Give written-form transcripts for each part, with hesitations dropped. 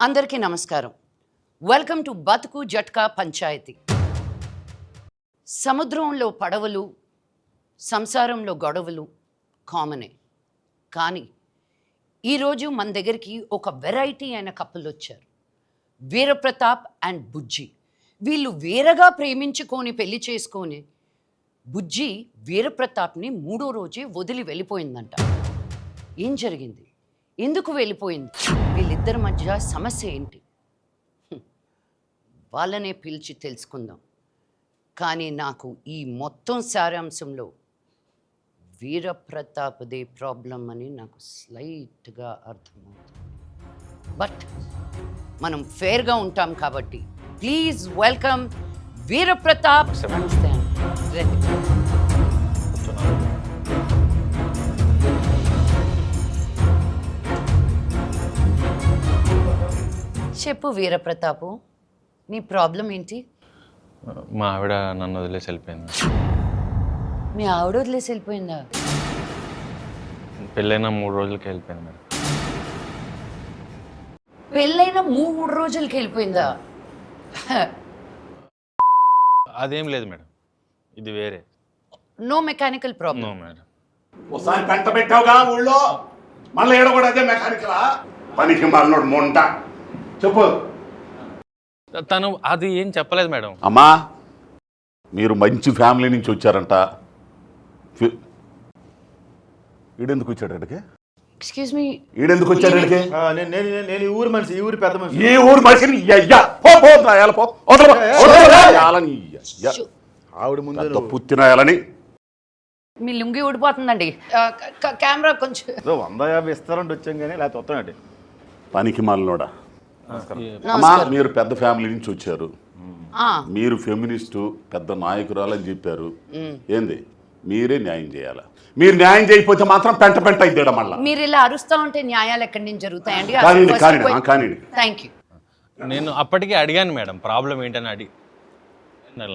అందరికీ నమస్కారం. Welcome to బతుకు జట్కా పంచాయతీ. సముద్రంలో పడవలు, సంసారంలో గొడవలు కామనే. కానీ ఈరోజు మన దగ్గరికి ఒక వెరైటీ అయిన కపుల్ వచ్చారు. వీరప్రతాప్ అండ్ బుజ్జి. వీళ్ళు వేరగా ప్రేమించుకొని పెళ్లి చేసుకొని బుజ్జి వీరప్రతాప్ని 3వ రోజే వదిలి వెళ్ళిపోయిందంట. ఏం జరిగింది? ఎందుకు వెళ్ళిపోయింది? వీళ్ళిద్దరి మధ్య సమస్య ఏంటి? వాళ్ళనే పిలిచి తెలుసుకుందాం. కానీ నాకు ఈ మొత్తం సారాంశంలో వీరప్రతాప్దే ప్రాబ్లం అని నాకు స్లైట్గా అర్థమవుతుంది. బట్ మనం ఫేర్గా ఉంటాం కాబట్టి ప్లీజ్ వెల్కమ్ వీరప్రతాప్. నమస్తే అండి. చెప్పు వీరప్రతాపు, నీ ప్రాబ్లం ఏంటి? మా ఆవిడ నన్ను వదిలేసి వెళ్ళిపోయింది. మీ ఆవిడ వదిలేసి వెళ్ళిపోయిందా? పెళ్ళైన 3 రోజులకి వెళ్ళిపోయింది మేడం. పెళ్ళైన 3 రోజులకి వెళ్ళిపోయిందా? అదేం లేదు మేడం, ఇది వేరే. No mechanical problem. No madam. ఒకసారి పెంట పెట్టావుగా ఊళ్ళో, మళ్ళీ ఏడో కూడా అదే మెకానికలా? పనికి మళ్ళీ మొంట. చెప్పు. తను అది ఏం చెప్పలేదు మేడం. అమ్మా, మీరు మంచి ఫ్యామిలీ నుంచి వచ్చారంట. ఈడెందుకు వచ్చాడు ఇక్కడికి? ఎక్స్క్యూజ్ మీ, ఈడెందుకు వచ్చాడు ఇక్కడికి? నేను ఈ ఊరు మనిషి, ఈ ఊరి పెద్ద మనిషి. ఈ ఊరు మనిషిని ఆవిడ ముందు పుత్తినాయాలని మీ లుంగి ఊడిపోతుందండి. కెమెరా కొంచెం 150 ఇస్తారంటే వచ్చాం కానీ లేకపోతే వస్తానండి. పనికి మాలినోడా. అమ్మా, మీరు పెద్ద ఫ్యామిలీ నుంచి వచ్చారు. మీరు ఫెమినిస్టు పెద్ద నాయకురాలని చెప్పారు. ఏంది? మీరే న్యాయం చేయాలా? మీరు న్యాయం చేయకపోతే మాత్రం పెంట పెంట అయిద్దాడ. మళ్ళీ మీరు ఇలా అరుస్తా ఉంటే న్యాయాలు ఎక్కడి నుంచి జరుగుతాయండి? కానీ థ్యాంక్ యూ. నేను అప్పటికే అడిగాను మేడం, ప్రాబ్లం ఏంటని అడిగి.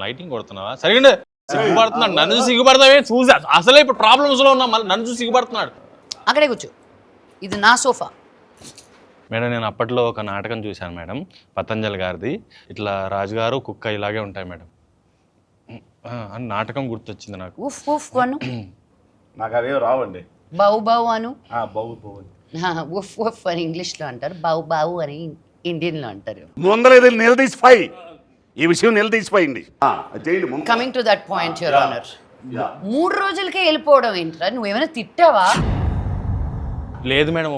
లైటింగ్ కొడుతున్నావా? సరిగ్గా సిగ్గుపడుతున్నాడు. నన్ను చూసి సిగ్గుపడతావే? చూసి అసలే ఇప్పుడు ప్రాబ్లమ్స్లో ఉన్నా, మళ్ళీ నన్ను చూసి సిగ్గుపడుతున్నాడు. అక్కడే కూర్చో, ఇది నా సోఫా. మేడం, నేను అప్పట్లో ఒక నాటకం చూశాను మేడం, పతంజలి గారిది. ఇట్లా రాజుగారు కుక్క ఇలాగే ఉంటాయి మేడం అని నాటకం గుర్తొచ్చింది నాకు. ఉఫ్ ఉఫ్ అను. నాకు అవేం రావండి. బావు బావు అను. బావు బావు ఉఫ్ ఉఫ్ అని ఇంగ్లీష్లో అంటారు, బావు బావు అని ఇండియన్లో అంటారు. ముందర నిలదీసిపోయి ఈ విషయం నిలదీసిపోయింది. Coming to that point your honour, 3 రోజులకే వెళ్ళిపోవడం ఏంట్రా? నువ్వేమైనా తిట్టావా? లేదు మేడం,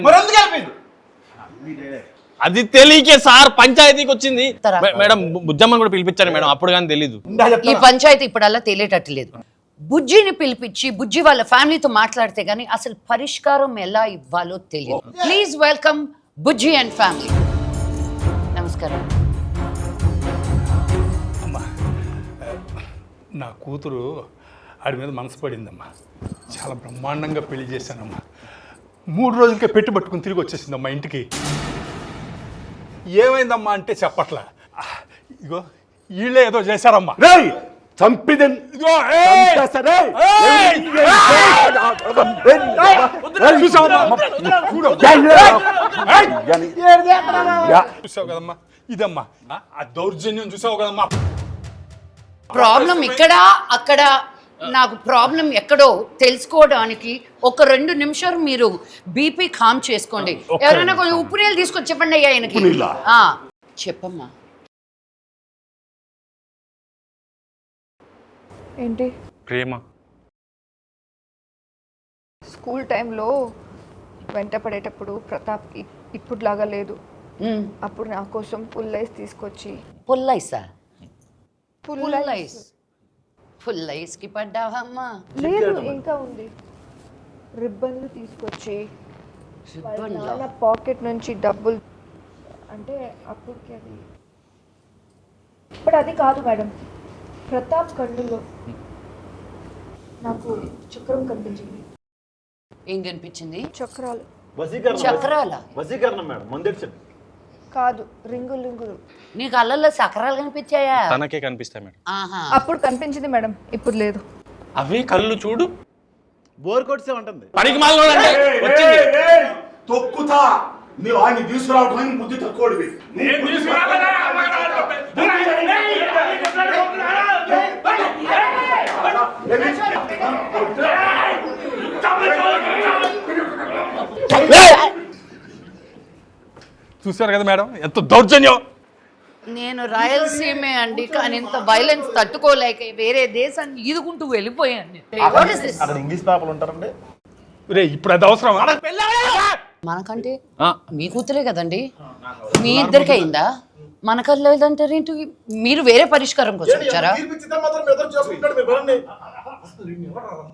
అది తెలియకే సార్ పంచాయతీకి వచ్చింది మేడం. బుజ్జమ్మని కూడా పిలిపించారు మేడం, అప్పుడు కానీ తెలీదు. ఈ పంచాయతీ ఇప్పుడల్లా తెలియటట్టు లేదు. బుజ్జిని పిలిపించి బుజ్జి వాళ్ళ ఫ్యామిలీతో మాట్లాడితే గానీ అసలు పరిష్కారం ఎలా ఇవ్వాలో తెలియదు. Please welcome Bujji and family. నమస్కారం. అమ్మా, నా కూతురు ఆడి మీద మనసు పడిందమ్మా. చాలా బ్రహ్మాండంగా పెళ్లి చేశానమ్మా. 3 రోజులకే పెట్టి పట్టుకుని తిరిగి వచ్చేసిందమ్మా ఇంటికి. ఏమైందమ్మా అంటే చెప్పట్లా. ఇగో వీళ్ళే ఏదో చేశారమ్మా. చంపిదని చూసావు కదమ్మా, ఇదమ్మా ఆ దౌర్జన్యం చూసావు కదమ్మా. ప్రాబ్లం ఇక్కడ అక్కడ, నాకు ప్రాబ్లం ఎక్కడో తెలుసుకోవడానికి ఒక 2 నిమిషాలు మీరు బీపీ కామ్ చేసుకోండి. ఎవరైనా కొంచెం ఉప్పు నీళ్ళు తీసుకొని చెప్పండి అయ్యా ఆయనకి. చెప్పమ్మా. ఏంటి? ప్రేమ. స్కూల్ టైంలో వెంట పడేటప్పుడు ప్రతాప్కి ఇప్పుడులాగా లేదు. అప్పుడు నా కోసం పుల్లైస్ తీసుకొచ్చి. పుల్లైసా? పుల్లైస్కి పడ్డావమ్మా? లేదు, ఇంకా ఉంది. రిబ్బన్లు తీసుకొచ్చి నా పాకెట్ నుంచి డబ్బులు, అంటే అప్పటికి అది, ఇప్పుడు అది కాదు మేడం. ప్రతాప్ కన్నులో నాకు చక్రం కనిపించింది. ఏం కనిపించింది? చక్రాలు. చక్రాల? వసీకరణం మేడం, ముందెచ్చింది కాదు, రింగులు రింగులు. నీకు అల్లల్లో చక్రాలు కనిపించాయా? తనకే కనిపిస్తాయి మేడం. అప్పుడు కనిపించింది మేడం, ఇప్పుడు లేదు. అవి కళ్ళు చూడు, బోర్ కొట్సే ఉంటుంది. పనికి మాలినోడు అంటే వచ్చింది. తొక్కుతా మీరు ఆయన్ని తీసుకురావడానికి బుద్ధి తక్కువడివి. చూశారు కదా మేడం ఎంత దౌర్జన్యం. నేను రాయలసీమే అండి, కానీ ఇంత వైలెన్స్ తట్టుకోలేక వేరే దేశాన్ని ఈదుకుంటూ వెళ్ళిపోయాను. What is this? అక్కడ ఇంగ్లీష్ పేపర్లు ఉంటారండి. రే ఇప్పుడు అది అవసరం. మనకంటే ఆ, మీ కూతురే కదండి, మీ ఇద్దరికి అయిందా? మనకల్లా లేదంటారు ఏంటి? మీరు వేరే పరిష్కారం కోసం వచ్చారా?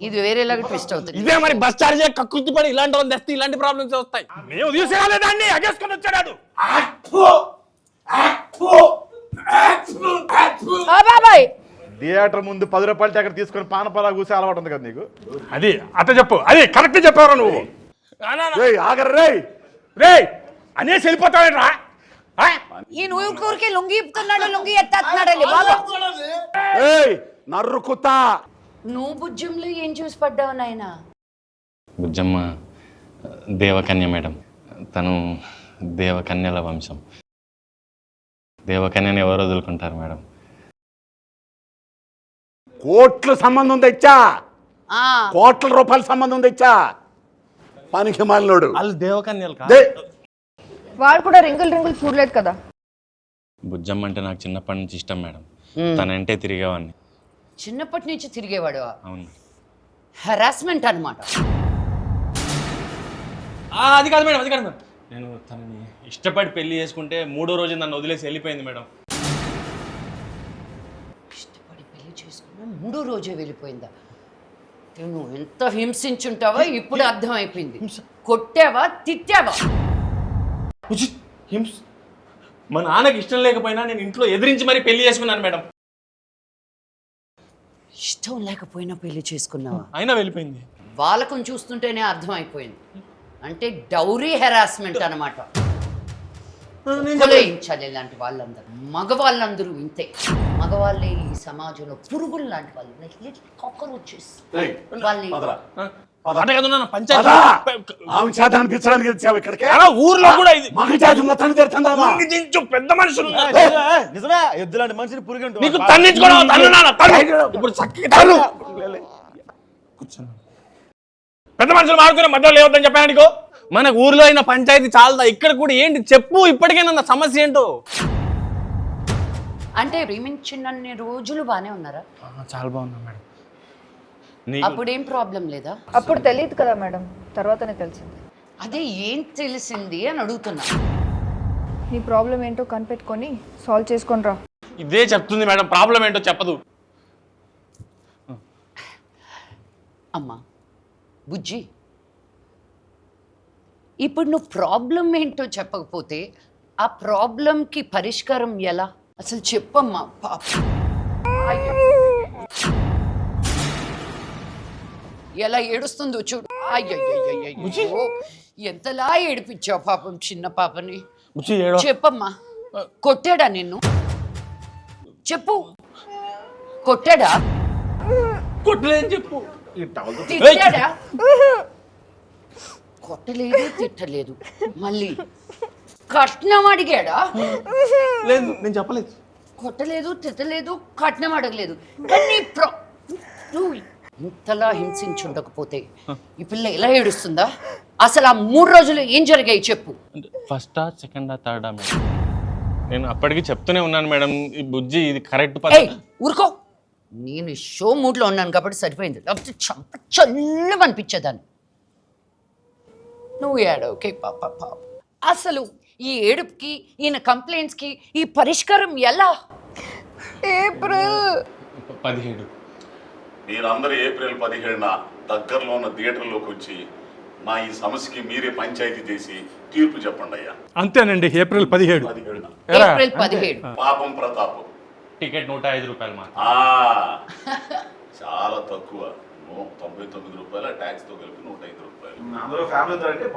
ఇది వేరేలాగా ట్విస్ట్ అవుతుంది. ఇదే మరి బస్ చార్జ్ కక్కుర్తి పడి ఇలాంటి వాళ్ళు తెస్తే ఇలాంటి ప్రాబ్లమ్స్ వస్తాయి. మేము తీసుకురాలేదాన్ని అగేసుకొని వచ్చాడు. బాబాయ్ థియేటర్ ముందు 10 రూపాయలు టికెట్ తీసుకొని పానపరా కూసే అలవాటు ఉంది కదా నీకు. అది అట్ట చెప్పు, అది కరెక్ట్ చెప్పావు నువ్వు. ఆగర్రే రే అనేసి వెళ్ళిపోతావేట్రా. ఈ ఊరికే లుంగి ఇప్పుతున్నాడు, లుంగి ఎత్తేస్తున్నాడండి బాబా. నర్రుకుతా. నువ్వు బుజ్జంలో ఏం చూసి పడ్డావు నాయనా? బుజ్జమ్మ దేవకన్య మేడం, తను దేవకన్యల వంశం. దేవకన్యని ఎవరు వదులుకుంటారు మేడం? కోట్ల సంబంధం తెచ్చా, ఆ, కోట్ల రూపాయల సంబంధం తెచ్చా. పనికి మాలినోడు. వాళ్ళు దేవకన్యలు దే. వాడు కూడా రింగులు రింగులు చూడలేదు కదా. బుజ్జమ్మ అంటే నాకు చిన్నప్పటి నుంచి ఇష్టం మేడం. తనంటే తిరిగేవాడిని. చిన్నప్పటి నుంచి తిరిగేవాడు. అవును. హెరాస్మెంట్ అన్నమాట. అది కాదు మేడం, అది కాదు మేడం. నేను తనని ఇష్టపడి పెళ్లి చేసుకుంటే 3వ రోజు నన్ను వదిలేసి వెళ్ళిపోయింది మేడం. ఇష్టపడి పెళ్లి చేసుకున్నా 3వ రోజే వెళ్ళిపోయిందా? నువ్వు ఎంత హింసించుంటావో ఇప్పుడు అర్థమైపోయింది. కొట్టావా, తిట్టావా? మా నాన్నకి ఇష్టం లేకపోయినా నేను ఇంట్లో ఎదిరించి మరీ పెళ్లి చేసుకున్నాను మేడం. ఇష్టం లేకపోయినా పెళ్లి చేసుకున్నావా? అయినా వెళ్ళిపోయింది. వాళ్ళకం చూస్తుంటేనే అర్థమైపోయింది. అంటే డౌరీ హెరాస్మెంట్ అన్నమాట. కొలయించాలి ఇలాంటి వాళ్ళందరూ. మగవాళ్ళందరూ ఇంతే. మగవాళ్ళే ఈ సమాజంలో పురుగులు లాంటి వాళ్ళు. కాక్రోచెస్. వాళ్ళని అంటే కదా నాన్న పదా. పంచాయతీ ఆమె చేత అనిపించడానికి తెచ్చావు ఇక్కడికి. ఊర్లో కూడా ఇది మగ జాతి మొత్తాన్ని తెరుతుందా? దించు, పెద్ద మనుషులు ఉన్నారు. నిజమే, ఎద్దులాంటి మనిషిని పురిగంటు నీకు తన్నించుకోవడం తన్ను నాన్న, తన్ను. ఇప్పుడు చక్కగా తన్ను. కూర్చోను. పెద్ద మనుషులు మాడుకునే మధ్యలో లేవద్దని చెప్పాను నీకు. మన ఊర్లో అయిన పంచాయతీ చాలదా? ఇక్కడ కూడా ఏంటి చెప్పు, ఇప్పటికైనా సమస్య ఏంటో. అంటే ప్రేమించినన్ని రోజులు బానే ఉన్నారా? చాలా బాగున్నా మేడం. అప్పుడేం ప్రాబ్లం లేదా? అప్పుడు తెలియదు కదా మేడం, తర్వాతనే తెలిసింది. అదే ఏం తెలిసింది అని అడుగుతున్నా. నీ ప్రాబ్లం ఏంటో కనిపెట్టుకొని సాల్వ్ చేసుకొని రా. ఇదే చెప్తుంది మేడం, ప్రాబ్లం ఏంటో చెప్పదు. అమ్మా బుజ్జి, ఇప్పుడు నువ్వు ప్రాబ్లం ఏంటో చెప్పకపోతే ఆ ప్రాబ్లంకి పరిష్కారం ఎలా? అసలు చెప్పమ్మా. పాప అయ్యో, ఎలా ఏడుస్తుందో చూడు. అయ్యో, ఎంతలా ఏడిపించావు పాపం చిన్న పాపని. చెప్పమ్మా, కొట్టాడా నిన్ను? చెప్పు, కొట్టాడా? కొట్టలేని చెప్పు. తిట్టాడా? కొట్టలేదు, తిట్టలేదు. మళ్ళీ కట్నం అడిగాడా? లేదు, నేను చెప్పలేదు. కొట్టలేదు, తిట్టలేదు, కట్నం అడగలేదు. కానీ నువ్వు ఇంతలా హింసించుండకపోతే ఈ పిల్ల ఎలా ఏడుస్తుందా? అసలు ఆ 3 రోజులు ఏం జరిగాయి చెప్పు. ఫస్టా, సెకండా, థర్డా మేడం? నేను అప్పటికి చెప్తూనే ఉన్నాను మేడం, ఈ బుజ్జి ఇది కరెక్ట్ ఊరుకో. నేను షో మూడ్లో ఉన్నాను కాబట్టి సరిపోయింది. లేకపోతే చంప చల్లం అనిపించేదాన్ని. నువ్వు ఏడవకే పాప. అసలు ఈ ఏడుపుకి, ఈయన కంప్లైంట్స్కి ఈ పరిష్కారం ఎలా? ఏప్రిల్ 17. మీరందరూ ఏప్రిల్ 17న దగ్గరలో ఉన్న థియేటర్లోకి వచ్చి నా ఈ సమస్యకి మీరే పంచాయతీ చేసి తీర్పు చెప్పండి అయ్యా. అంతేనండి, ఏప్రిల్ 17. ఏప్రిల్ 17. పాపం ప్రతాపం. టికెట్ 105 రూపాయలు మాత్రం. చాలా తక్కువ. 99 రూపాయల ట్యాక్స్ తో కలిపి 105 రూపాయలు. అందరూ ఫ్యామిలీ అంటే